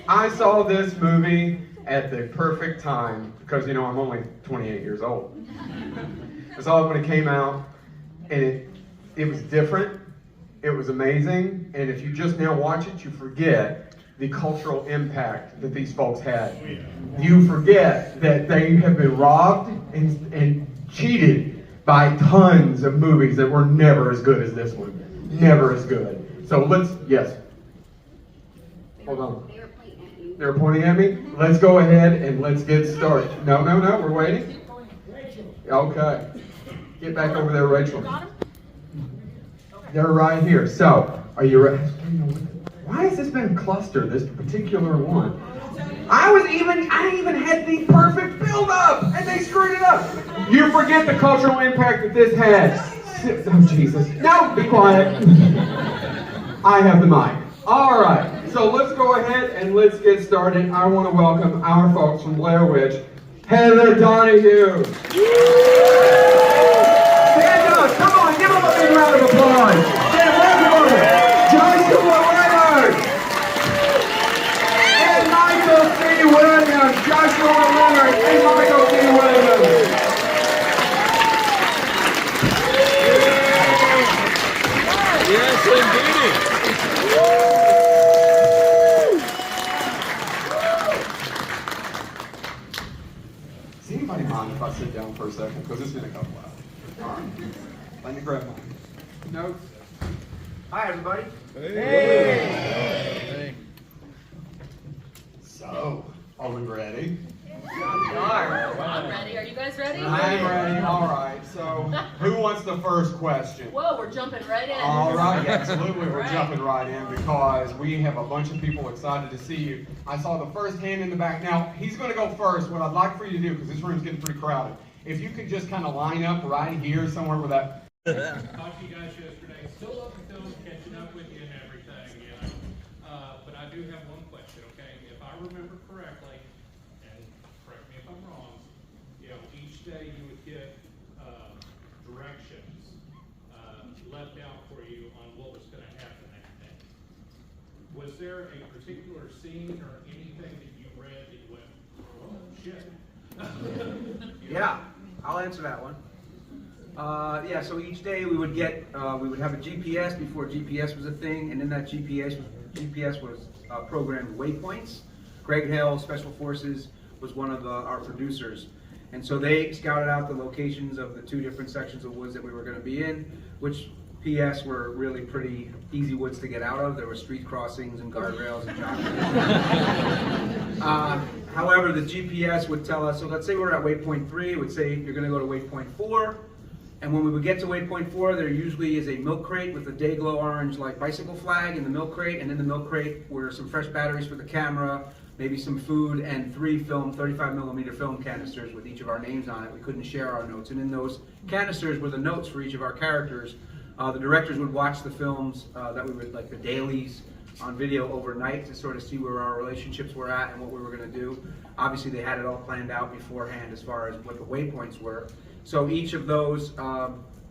I saw this movie at the perfect time because, you know, I'm only 28 years old. I saw it when it came out, and it was different, it was amazing, and if you just now watch it, you forget the cultural impact that these folks had. You forget that they have been robbed and cheated by tons of movies that were never as good as this one. Never as good. So yes. Hold on. They were pointing at me? Let's go ahead and let's get started. No, we're waiting. Okay. Get back over there, Rachel. They're right here. So, are you ready? Why has this been a cluster, this particular one? I even had the perfect build-up, and they screwed it up. You forget the cultural impact that this had. Oh, Jesus. No, be quiet. I have the mic. All right, so let's go ahead and let's get started. I want to welcome our folks from Blair Witch, Heather Donahue. Stand up, come on, give them a big round of applause. Stand up, Joshua Leonard. And Michael C. Williams. Joshua Leonard and Michael C. Williams. Yes, indeed. Does anybody mind if I sit down for a second? Because it's going to go loud. All right. Let me grab mine. Notes. Hi, everybody. Hey. So, are we ready? I'm ready. Are you guys ready? I'm ready. All right. So, who wants the first question? Whoa, we're jumping right in. All right. Absolutely. We're Right. jumping right in because we have a bunch of people excited to see you. I saw the first hand in the back. Now, he's going to go first. What I'd like for you to do, because this room's getting pretty crowded, if you could just kind of line up right here somewhere where that... Talked to you guys yesterday. Still love the film, catching up with you and everything, you know. But I do have one question, okay? If I remember correctly, and correct me if I'm wrong, you know, each day you would get directions left out for you on what was going to happen that day. Was there a particular scene or anything that you read that you went, oh shit? Yeah, I'll answer that one. So each day we would get, we would have a GPS before GPS was a thing, and in that GPS was programmed waypoints. Greg Hale, Special Forces, was one of our producers. And so they scouted out the locations of the two different sections of woods that we were going to be in, which PS were really pretty easy woods to get out of. There were street crossings and guardrails and however, the GPS would tell us, so let's say we're at waypoint 3, it would say you're going to go to waypoint 4. And when we would get to waypoint 4, there usually is a milk crate with a day glow orange like bicycle flag in the milk crate, and in the milk crate were some fresh batteries for the camera, maybe some food, and 3 35mm film canisters with each of our names on it. We couldn't share our notes, and in those canisters were the notes for each of our characters. The directors would watch the films that we would, like the dailies, on video overnight to sort of see where our relationships were at and what we were going to do. Obviously, they had it all planned out beforehand as far as what the waypoints were. So each of those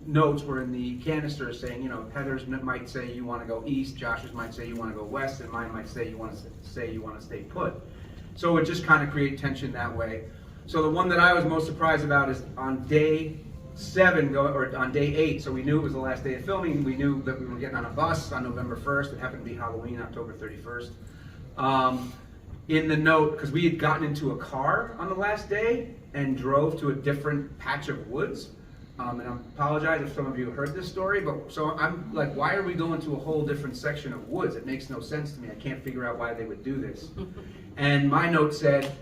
notes were in the canister saying, you know, Heather's might say you want to go east, Josh's might say you want to go west, and mine might say you want to stay put. So it would just kind of create tension that way. So the one that I was most surprised about is on day 7, or on day 8, so we knew it was the last day of filming. We knew that we were getting on a bus on November 1st. It happened to be Halloween, October 31st. In the note, because we had gotten into a car on the last day and drove to a different patch of woods. And I apologize if some of you heard this story, but so I'm like, why are we going to a whole different section of woods? It makes no sense to me. I can't figure out why they would do this. And my note said,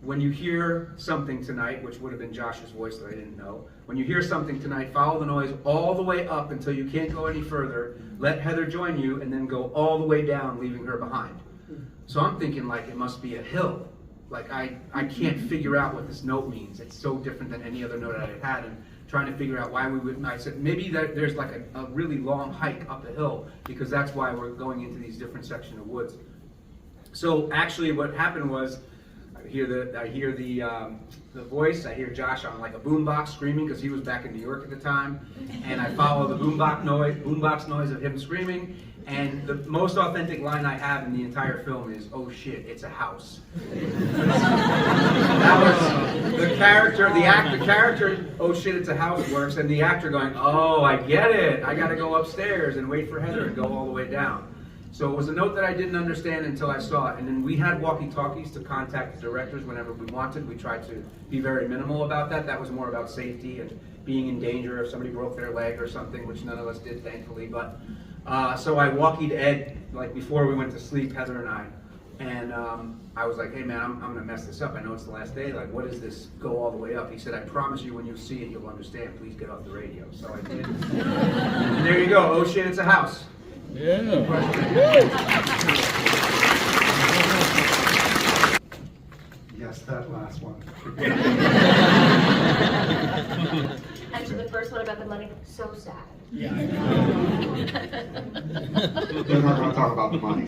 when you hear something tonight, which would have been Josh's voice that I didn't know, when you hear something tonight, follow the noise all the way up until you can't go any further, let Heather join you, and then go all the way down, leaving her behind. So I'm thinking like it must be a hill. Like I can't figure out what this note means. It's so different than any other note I had had, and trying to figure out why we would, I said maybe that there's like a really long hike up the hill, because that's why we're going into these different sections of woods. So actually what happened was, I hear the voice. I hear Josh on like a boombox screaming because he was back in New York at the time, and I follow the boombox noise of him screaming. And the most authentic line I have in the entire film is, "Oh shit, it's a house." That was the character, the character, "Oh shit, it's a house" works, and the actor going, "Oh, I get it. I gotta go upstairs and wait for Heather and go all the way down." So it was a note that I didn't understand until I saw it. And then we had walkie-talkies to contact the directors whenever we wanted. We tried to be very minimal about that. That was more about safety and being in danger if somebody broke their leg or something, which none of us did, thankfully. But so I walkied Ed, like before we went to sleep, Heather and I. And I was like, "Hey man, I'm gonna mess this up. I know it's the last day. Like, what does this go all the way up?" He said, "I promise you when you see it, you'll understand. Please get off the radio." So I did. And there you go. Oh shit, it's a house. Yeah. Yes, that last one. And to the first one about the money, so sad. We're not going to talk about the money.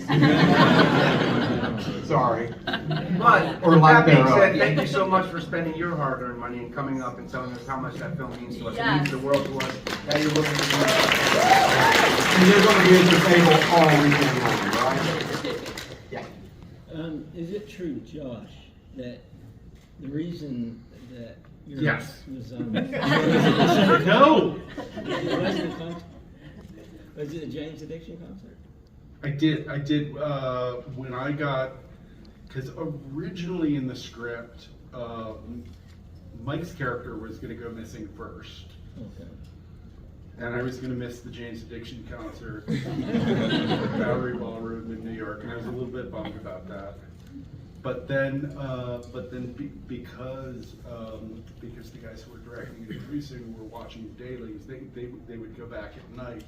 Sorry. But Or with lack that being thereof. said, thank you so much for spending your hard-earned money and coming up and telling us how much that film means to us. It Yes. means the world to us. That you're looking for. And you're going to be at the table all weekend long, right? Yeah. Is it true, Josh, that the reason that your Yes. was on No! was it a James Addiction concert? I did when I got, because originally in the script, Mike's character was going to go missing first. Okay. And I was going to miss the James Addiction concert at the Bowery Ballroom in New York, and I was a little bit bummed about that. But then because the guys who were directing and producing were watching the dailies, they would go back at night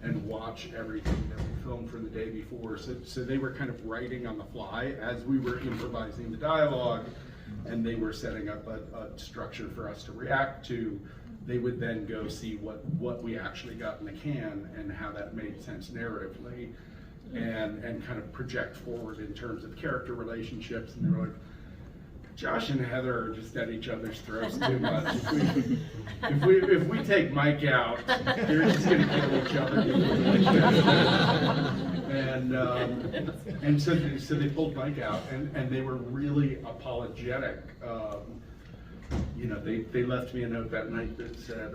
and watch everything that we filmed from the day before. So they were kind of writing on the fly as we were improvising the dialogue, and they were setting up a structure for us to react to. They would then go see what we actually got in the can and how that made sense narratively, and kind of project forward in terms of character relationships. And they were like, "Josh and Heather are just at each other's throats too much. If we take Mike out, they're just going to kill each other." And so they pulled Mike out, and they were really apologetic. They left me a note that night that said,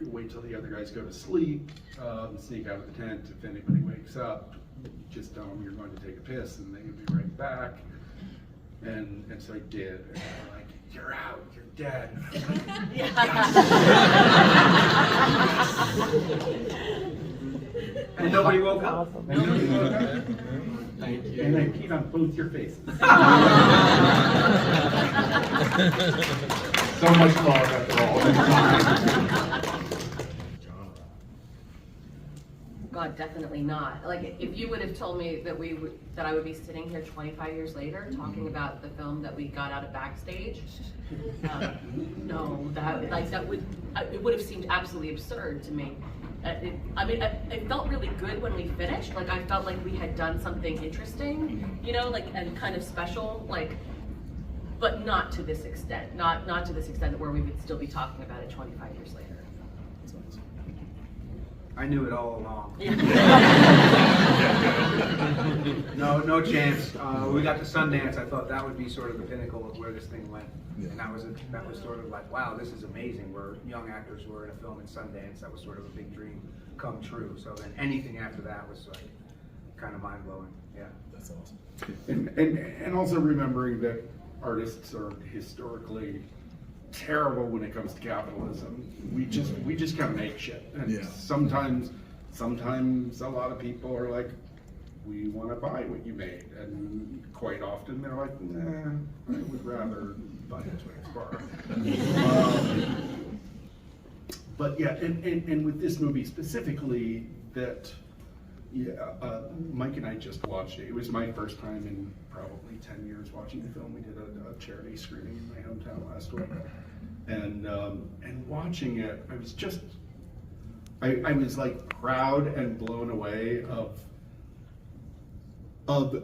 "Wait till the other guys go to sleep, sneak out of the tent. If anybody wakes up, just tell them you're going to take a piss and they'll be right back." And so I did. And they were like, "You're out, you're dead." And I was like, And nobody woke up. And nobody woke up. Thank you. And I peed on both your faces. So much love after all this time. God, definitely not. Like, if you would have told me that I would be sitting here 25 years later talking about the film that we got out of backstage, no, it would have seemed absolutely absurd to me. It felt really good when we finished. Like, I felt like we had done something interesting, and kind of special, but not to this extent. Not to this extent where we would still be talking about it 25 years later. I knew it all along. No chance. We got to Sundance. I thought that would be sort of the pinnacle of where this thing went, and that was sort of like, wow, this is amazing. We're young actors who were in a film in Sundance. That was sort of a big dream come true. So then anything after that was like kind of mind blowing. Yeah, That's awesome. And also remembering that artists are historically terrible when it comes to capitalism. We just kind of make shit. And Yeah. sometimes a lot of people are like, "We want to buy what you made," and quite often they're like, "Nah, I would rather buy a Twix bar." But yeah, and with this movie specifically, Mike and I just watched it. It was my first time in probably 10 years watching the film. We did a charity screening in my hometown last week, and watching it, I was just, I was like proud and blown away of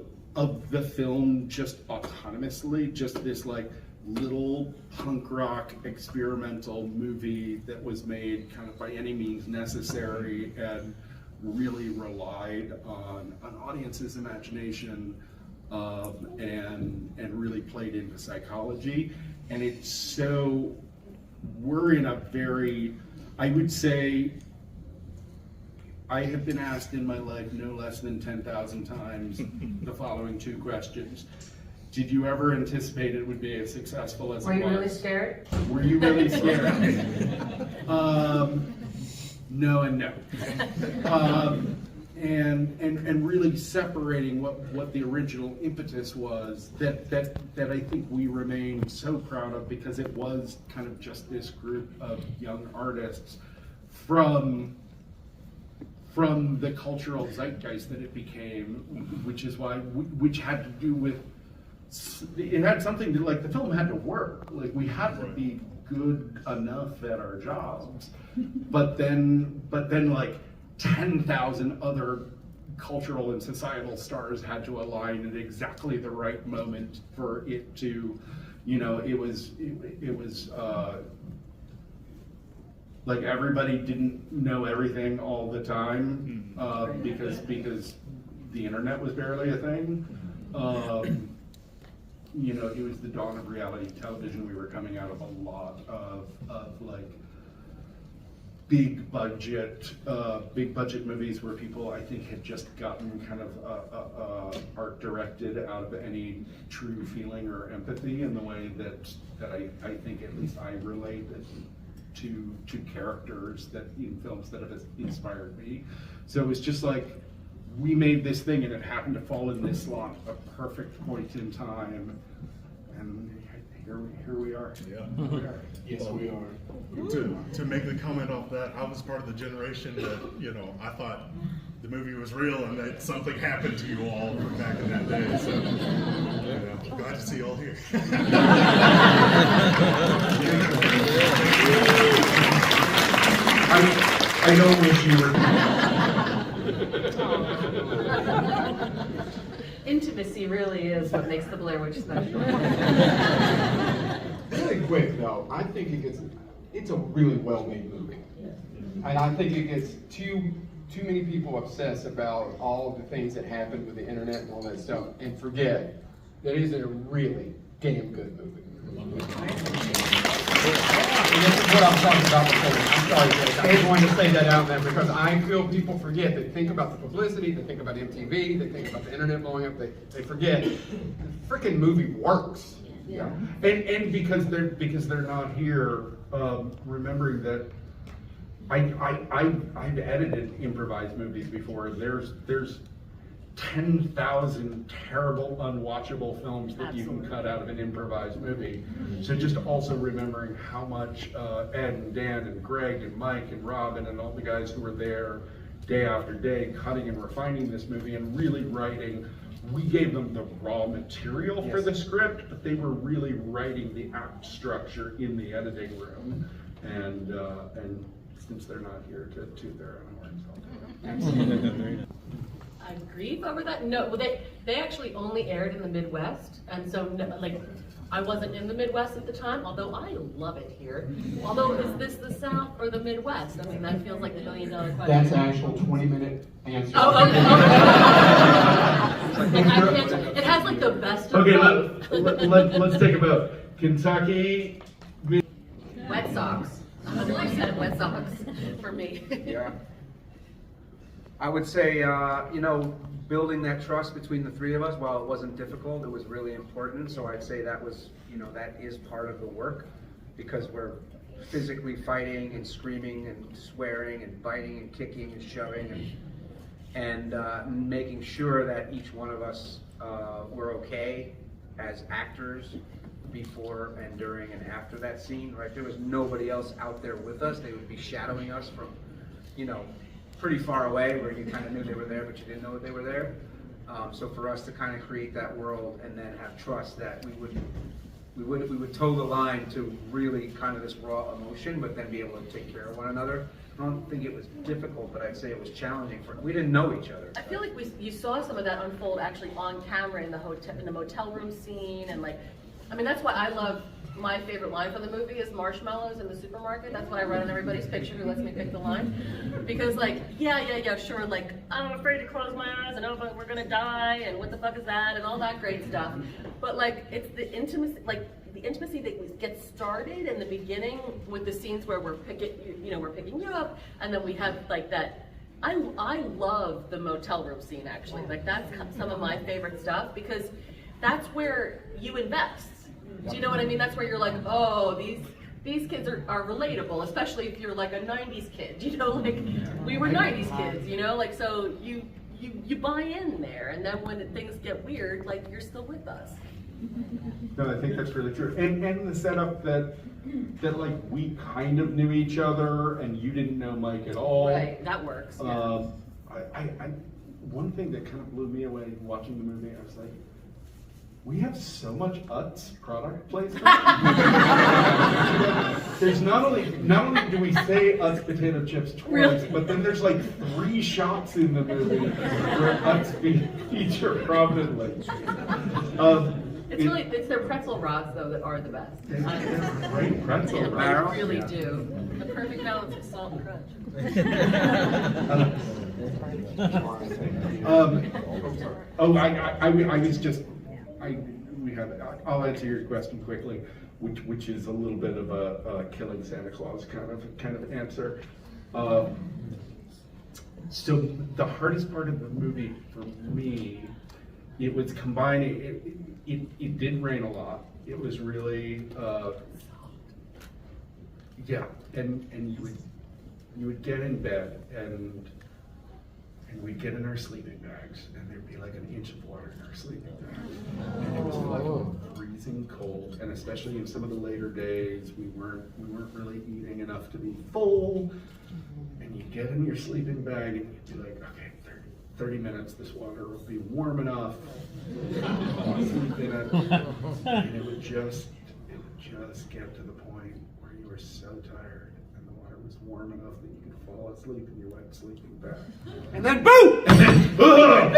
the film just autonomously, just this like little punk rock experimental movie that was made kind of by any means necessary, and really relied on an audience's imagination and really played into psychology. And it's so, we're in a very, I would say, I have been asked in my life no less than 10,000 times the following two questions. Did you ever anticipate it would be as successful as it was? Were you really scared? Were you really scared? No and no. And really separating what the original impetus was that I think we remain so proud of, because it was kind of just this group of young artists from the cultural zeitgeist that it became, which had to do with, it had something to, like, the film had to work. Like, we had to be good enough at our jobs, but then like 10,000 other cultural and societal stars had to align at exactly the right moment for it to, it was like everybody didn't know everything all the time, because the internet was barely a thing. It was the dawn of reality television. We were coming out of a lot of like big budget movies where people, I think, had just gotten kind of art directed out of any true feeling or empathy in the way that I think at least I related to characters that in films that have inspired me. So it was just like, we made this thing and it happened to fall in this slot, a perfect point in time, and here we are. Yeah. Yes, we are. To make the comment off that, I was part of the generation that, I thought the movie was real and that something happened to you all back in that day. So, glad to see you all here. I don't wish you were. Intimacy really is what makes the Blair Witch special. Really quick though, I think it's a really well-made movie, and I think it gets too many people obsessed about all of the things that happen with the internet and all that stuff, and forget that it is a really damn good movie. And this is what I'm talking about before. I'm sorry, Jake. I just wanted to say that out there because I feel people forget. They think about the publicity, they think about MTV, they think about the internet blowing up, they forget the freaking movie works. Yeah. And because they're not here, remembering that I've edited improvised movies before. There's 10,000 terrible, unwatchable films that you can cut out of an improvised movie. So just also remembering how much Ed and Dan and Greg and Mike and Robin and all the guys who were there day after day cutting and refining this movie and really writing. We gave them the raw material for the script, but they were really writing the act structure in the editing room. And since they're not here to toot their own horns, Grief over that? No, well, they actually only aired in the Midwest, and so I wasn't in the Midwest at the time, although I love it here. Although, is this the South or the Midwest? I mean, that feels like the $1 million question. That's an actual 20-minute answer. Oh, okay. It has like the best of both. let's take a vote. Kentucky. Wet socks. I said wet socks for me. Yeah. I would say, building that trust between the three of us, while it wasn't difficult, it was really important. So I'd say that was, that is part of the work, because we're physically fighting and screaming and swearing and biting and kicking and shoving and making sure that each one of us were okay as actors before and during and after that scene, right? There was nobody else out there with us. They would be shadowing us from, pretty far away, where you kind of knew they were there, but you didn't know that they were there. So for us to kind of create that world and then have trust that we would toe the line to really kind of this raw emotion, but then be able to take care of one another. I don't think it was difficult, but I'd say it was challenging. We didn't know each other. I feel like you saw some of that unfold actually on camera in the motel room scene, and I mean, that's why I love, my favorite line for the movie is marshmallows in the supermarket. That's what I write on everybody's picture who lets me pick the line. Because like, yeah, sure, like, I'm afraid to close my eyes and oh, but we're gonna die and what the fuck is that and all that great stuff. But like, it's the intimacy, that gets started in the beginning with the scenes where we're picking you up, and then we have like that. I love the motel room scene actually. Like that's some of my favorite stuff because that's where you invest. Do you know what I mean? That's where you're like, oh, these kids are relatable, especially if you're like a 90s kid, you know, like we were 90s kids, you know, like so you buy in there, and then when things get weird, like you're still with us. No, I think that's really true. And the setup that like we kind of knew each other and you didn't know Mike at all. Right, that works. Yeah. One thing that kind of blew me away watching the movie, I was like, we have so much Utz product placement. There's not only do we say Utz potato chips twice, Really? but then there's like 3 shots in the movie where Utz feature prominently. It's their pretzel rods though that are the best. Great pretzel Yeah, rods. I really do. The perfect balance of salt and crunch. I'll answer your question quickly, which is a little bit of a killing Santa Claus kind of answer. So the hardest part of the movie for me, it was combining. It did rain a lot. It was really and you would get in bed and we'd get in our sleeping bags and there'd be like an inch of water in our sleeping bags. And it was like freezing cold, and especially in some of the later days, we weren't really eating enough to be full. And you get in your sleeping bag and you'd be like, okay, 30 minutes, this water will be warm enough. Sleep in it. And it would just get to the point where you were so tired and the water was warm enough that you could fall asleep in your wet sleeping bag. And then boom! And then, little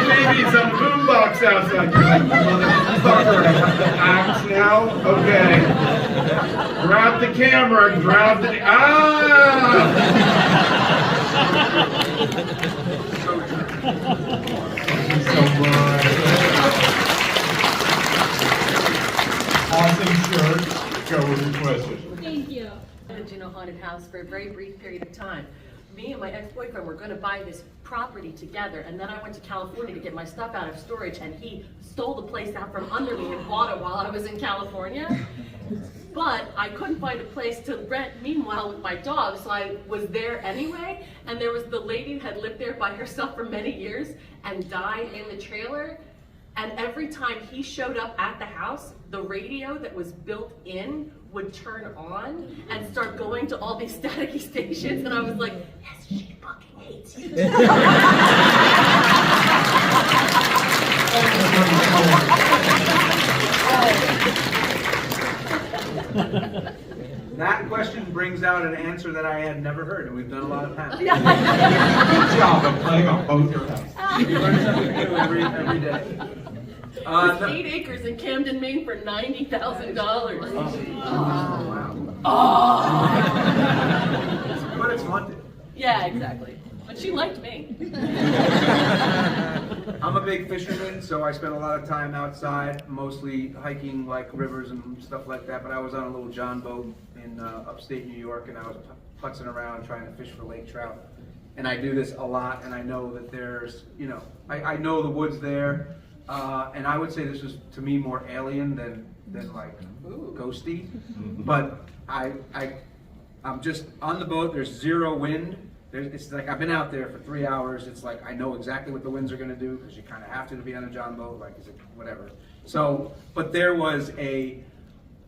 babies on the boombox outside. You're like, motherfucker, I have to act now? Okay. Grab the camera, grab the, Thank you so much. Awesome shirt. Go with your question. Thank you. I lived in a haunted house for a very brief period of time. Me and my ex-boyfriend were going to buy this property together, and then I went to California to get my stuff out of storage, and he stole the place out from under me and bought it while I was in California. But I couldn't find a place to rent meanwhile with my dog, so I was there anyway, and there was the lady who had lived there by herself for many years and died in the trailer. And every time he showed up at the house, the radio that was built in would turn on and start going to all these staticky stations, and I was like, yes, she fucking hates you. That question brings out an answer that I had never heard, and we've done a lot of times. Good job of playing on both your hands. You learn something new every day. It's 8 acres in Camden, Maine for $90,000. Wow. But it's haunted. Yeah, exactly. But she liked me. I'm a big fisherman, so I spend a lot of time outside, mostly hiking like rivers and stuff like that. But I was on a little John boat in upstate New York, and I was putzing around trying to fish for lake trout. And I do this a lot, and I know that there's, I know the woods there. And I would say this was, to me, more alien than like ghosty. But I'm just on the boat. There's zero wind. It's like I've been out there for 3 hours. It's like I know exactly what the winds are going to do because you kind of have to be on a John boat. Like, is it whatever? So, but there was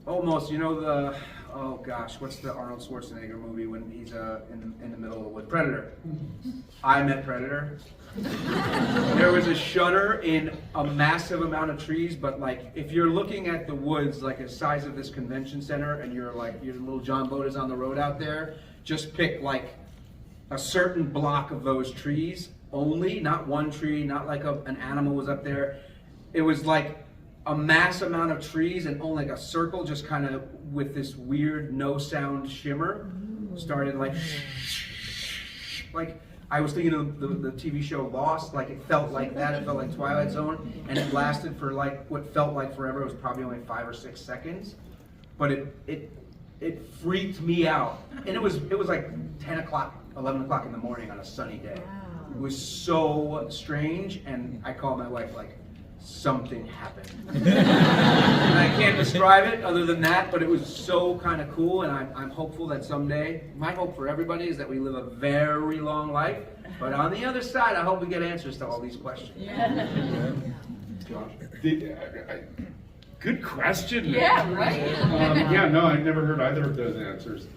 almost, oh gosh, what's the Arnold Schwarzenegger movie when he's in the middle of the wood? Predator. I met Predator. There was a shudder in a massive amount of trees, but like if you're looking at the woods like the size of this convention center and you're like your little John boat is on the road out there, just pick like a certain block of those trees only, not one tree, not like an animal was up there. It was like a mass amount of trees and only like a circle, just kind of with this weird no sound shimmer, started like I was thinking of the TV show Lost, like it felt like that, it felt like Twilight Zone, and it lasted for like what felt like forever. It was probably only 5 or 6 seconds, but it freaked me out, and it was like 10 o'clock, 11 o'clock in the morning on a sunny day. It was so strange, and I called my wife like, something happened. And I can't describe it other than that, but it was so kind of cool, and I'm hopeful that someday, my hope for everybody is that we live a very long life, but on the other side, I hope we get answers to all these questions. Good question. Yeah, right? Yeah, no, I'd never heard either of those answers.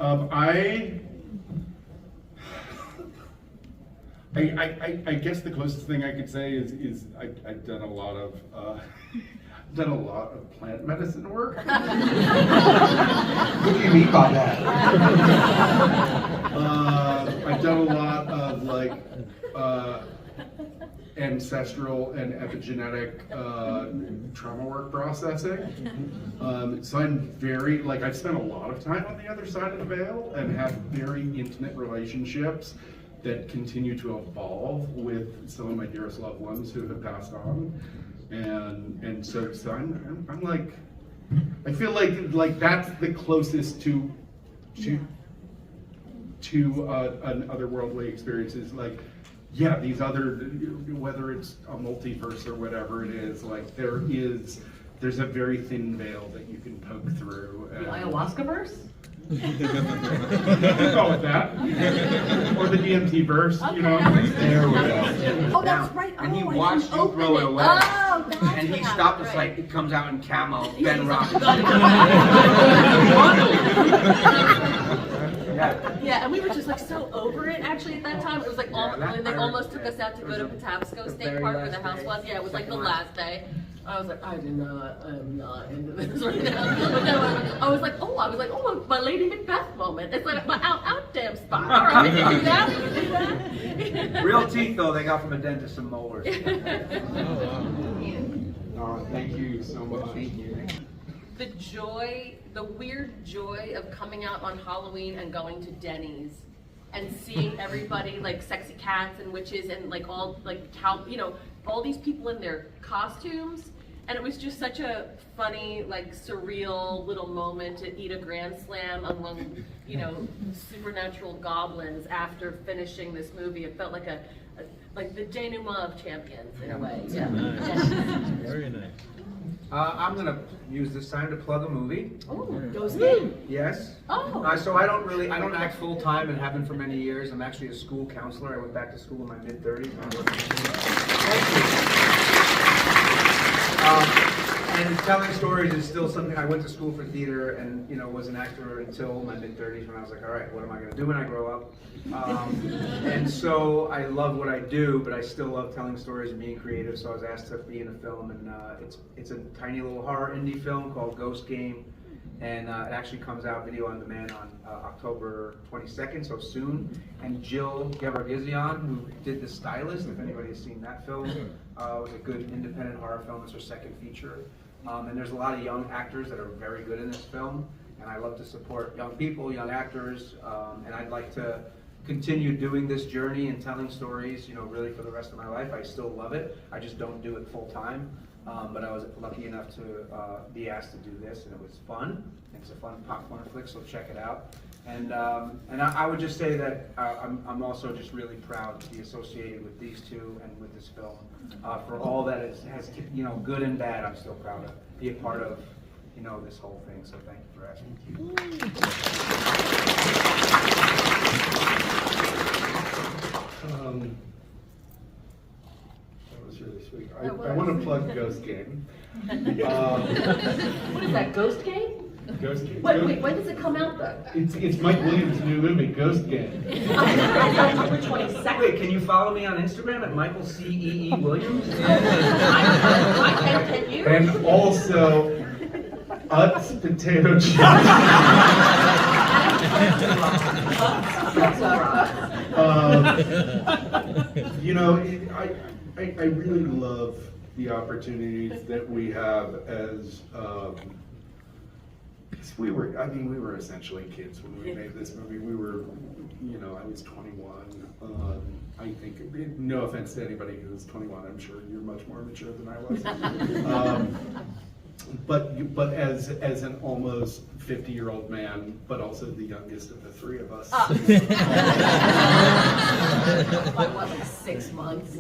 I guess the closest thing I could say is I've done a lot of plant medicine work. What do you mean by that? I've done a lot of like ancestral and epigenetic trauma work processing. So I'm very, like, I've spent a lot of time on the other side of the veil and have very intimate relationships that continue to evolve with some of my dearest loved ones who have passed on. And so I'm like, I feel like that's the closest to an otherworldly experience is like, yeah, these other, whether it's a multiverse or whatever it is, like there's a very thin veil that you can poke through. The ayahuasca verse? You can go with that. Or the DMT verse, you know. There we go. Oh, that's right. And he Oh, I watched can you open throw it away. Oh, that's And what he stopped us happened, like, it comes out in camo, Ben Rock. Yeah, and we were just like so over it actually at that time. It was like Yeah, they almost took us out to go to Patapsco State Park where the house was. Yeah, it was like the last day. I was like, I am not into this right now. But then I was like, oh, my Lady Macbeth moment. It's like my out damn spot. All right, we can do that. We can do that. Real teeth though, they got from a dentist, some molars. Thank you so much. Thank you. The joy, the weird joy of coming out on Halloween and going to Denny's and seeing everybody like sexy cats and witches and like all like all these people in their costumes, and it was just such a funny, like surreal little moment to eat a grand slam among supernatural goblins after finishing this movie. It felt like like the denouement of champions in a way. Yeah. Very nice. I'm gonna use this time to plug a movie. Oh, Ghost Game. Yes. Oh. So I don't act full time and haven't for many years. I'm actually a school counselor. I went back to school in my mid-30s. And telling stories is still something. I went to school for theater and was an actor until my mid-30s when I was like, all right, what am I gonna do when I grow up? And so I love what I do, but I still love telling stories and being creative. So I was asked to be in a film, and it's a tiny little horror indie film called Ghost Game, and it actually comes out video on demand on October 22nd, so soon. And Jill Gevargizian, who did The Stylist, if anybody has seen that film, was a good independent horror film. It's her second feature, and there's a lot of young actors that are very good in this film. And I love to support young people, young actors, and I'd like to continue doing this journey and telling stories, really for the rest of my life. I still love it. I just don't do it full time. But I was lucky enough to be asked to do this, and it was fun. It's a fun popcorn flick, so check it out. And I would just say that I'm also just really proud to be associated with these two and with this film. For all that it has, good and bad, I'm still proud to be a part of, this whole thing. So thank you for asking. That was really sweet. I want to plug Ghost Game. What is that, Ghost Game? Ghost Game. Wait, when does it come out though? It's Mike Williams' new movie, Ghost Game. October 22nd. Wait, can you follow me on Instagram at Michael C.E.E. Williams? Can you? And also, Utz potato chips. I really love the opportunities that we have as, 'cause we were essentially kids when we made this movie. We were, I was 21. I think, no offense to anybody who's 21, I'm sure you're much more mature than I was. But as an almost 50-year-old man, but also the youngest of the three of us. By what, like 6 months?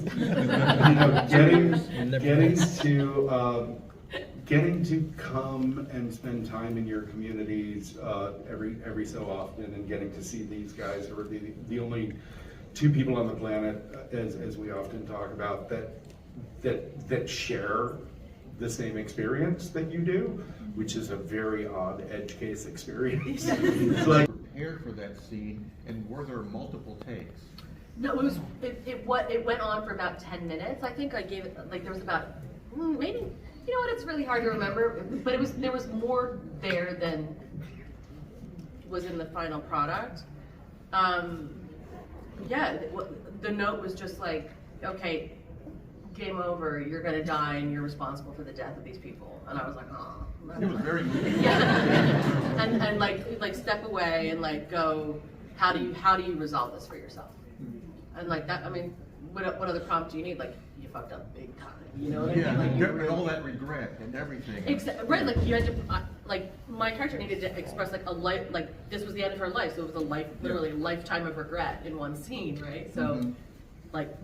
Getting to come and spend time in your communities every so often, and getting to see these guys who are the only two people on the planet, as we often talk about, that share the same experience that you do, which is a very odd edge case experience. It's like, Prepared for that scene, and were there multiple takes? No, it went on for about 10 minutes. I think I gave it, like, there was about, maybe, you know what, it's really hard to remember, but there was more there than was in the final product. Yeah, the note was just like, okay, game over, you're gonna die and you're responsible for the death of these people. And I was like, oh. It was very moving. Yeah. and like step away and like go, how do you resolve this for yourself? And like that, I mean, what other prompt do you need? Like, you fucked up big time, you know what I mean? Yeah, Like, and all that regret and everything. Right, like you had to, like my character needed to express like a life, like this was the end of her life, so it was a life, literally a lifetime of regret in one scene, right? So, like,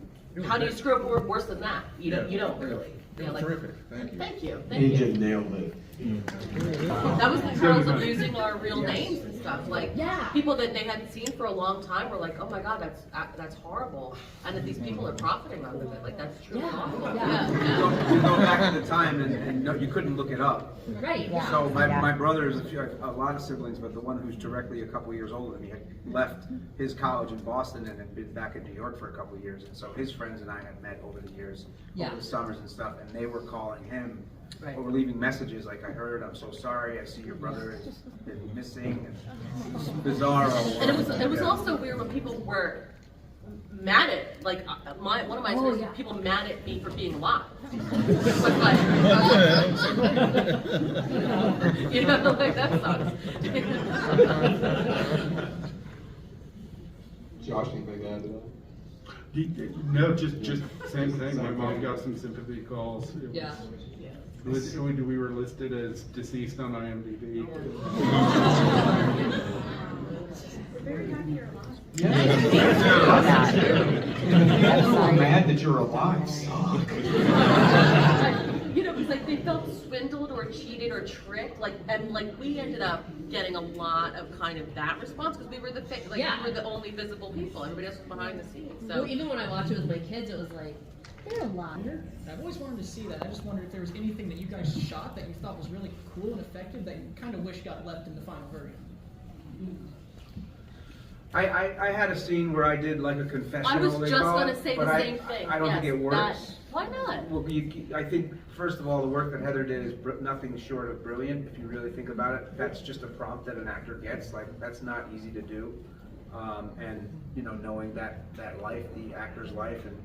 how do you screw up worse than that? You don't really. It was terrific. Thank you. Thank you. Agent nailed it. That was the perils of using our real names and stuff. Like, people that they hadn't seen for a long time were like, oh my god, that's horrible, and that these people are profiting off of it. Like, that's true. You go back to the time and no, you couldn't look it up. Right. So my brother is a lot of siblings, but the one who's directly a couple years older than me had left his college in Boston and had been back in New York for a couple of years, and so his friends and I had met over the years, over the summers and stuff, and they were calling him. Right. Or leaving messages like, I heard, I'm so sorry, I see your brother has been missing, and it's bizarre. And it was also weird when people were mad at, like, one of my experiences, people mad at me for being alive. It was like, you know, like, that sucks. Josh, anything to add to that? no, just same thing. My mom got some sympathy calls. We were listed as deceased on IMDb. People are mad that you're alive. You know, because like they felt swindled or cheated or tricked, like, and like we ended up getting a lot of kind of that response because we were the we were the only visible people. Everybody else was behind the scenes. So Well, even when I watched it with my kids, it was like, they're a liar. I've always wanted to see that. I just wondered if there was anything that you guys shot that you thought was really cool and effective that you kind of wish got left in the final version. I had a scene where I did like a confessional. I was they just call going it, to say but the same thing. I don't think it works. Why not? Well, I think, first of all, the work that Heather did is nothing short of brilliant, if you really think about it. That's just a prompt that an actor gets. Like, that's not easy to do. And, you know, knowing that life, the actor's life, and,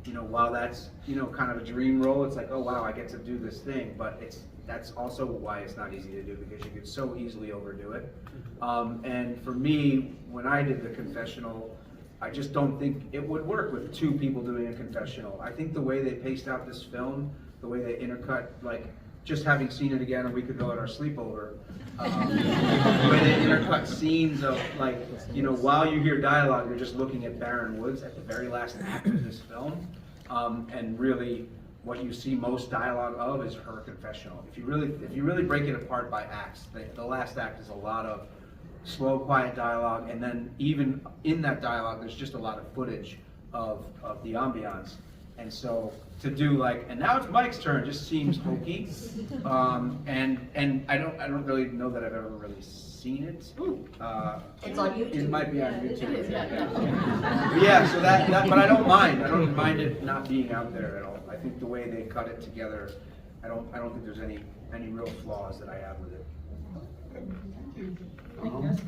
you know, while that's, you know, kind of a dream role, it's like, oh, wow, I get to do this thing. But that's also why it's not easy to do, because you could so easily overdo it. And for me, when I did the confessional, I just don't think it would work with two people doing a confessional. I think the way they paced out this film, the way they intercut, like, just having seen it again a week ago at our sleepover, the way they intercut scenes of, like, you know, while you hear dialogue, you're just looking at Barren Woods at the very last act of this film, and really, what you see most dialogue of is her confessional. If you really break it apart by acts, the last act is a lot of slow, quiet dialogue, and then even in that dialogue, there's just a lot of footage of the ambiance. And so to do like, and now it's Mike's turn, just seems hokey. And I don't really know that I've ever really seen it. It's on YouTube. It might be on YouTube. It is, yeah. Yeah, so that, but I don't mind. I don't mind it not being out there at all. I think the way they cut it together, I don't think there's any real flaws that I have with it.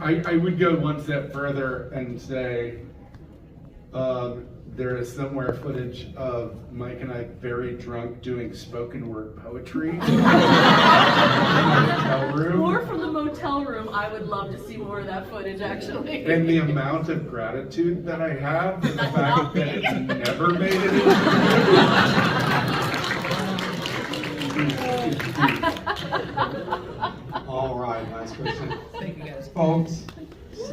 I would go one step further and say there is somewhere footage of Mike and I very drunk doing spoken word poetry in the hotel room. More from the motel room, I would love to see more of that footage, actually. And the amount of gratitude that I have for the fact that it's never made it All right, nice question. Thank you guys. Folks.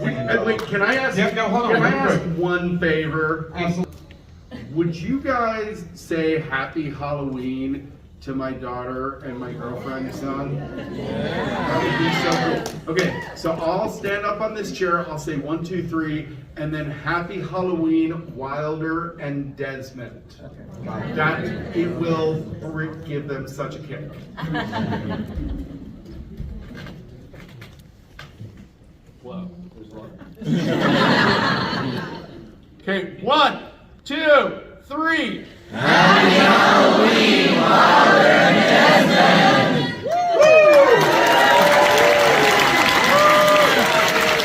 Wait, can I ask? Yeah, no, hold on, Can I real ask quick. one favor? Absolutely. Would you guys say Happy Halloween to my daughter and my girlfriend's son? That would be so cool. Okay, so I'll stand up on this chair. I'll say 1, 2, 3, and then Happy Halloween, Wilder and Desmond. That it will give them such a kick. Whoa, there's a lot. Okay, 1, 2, 3. Happy Halloween, Wilder and Desmond!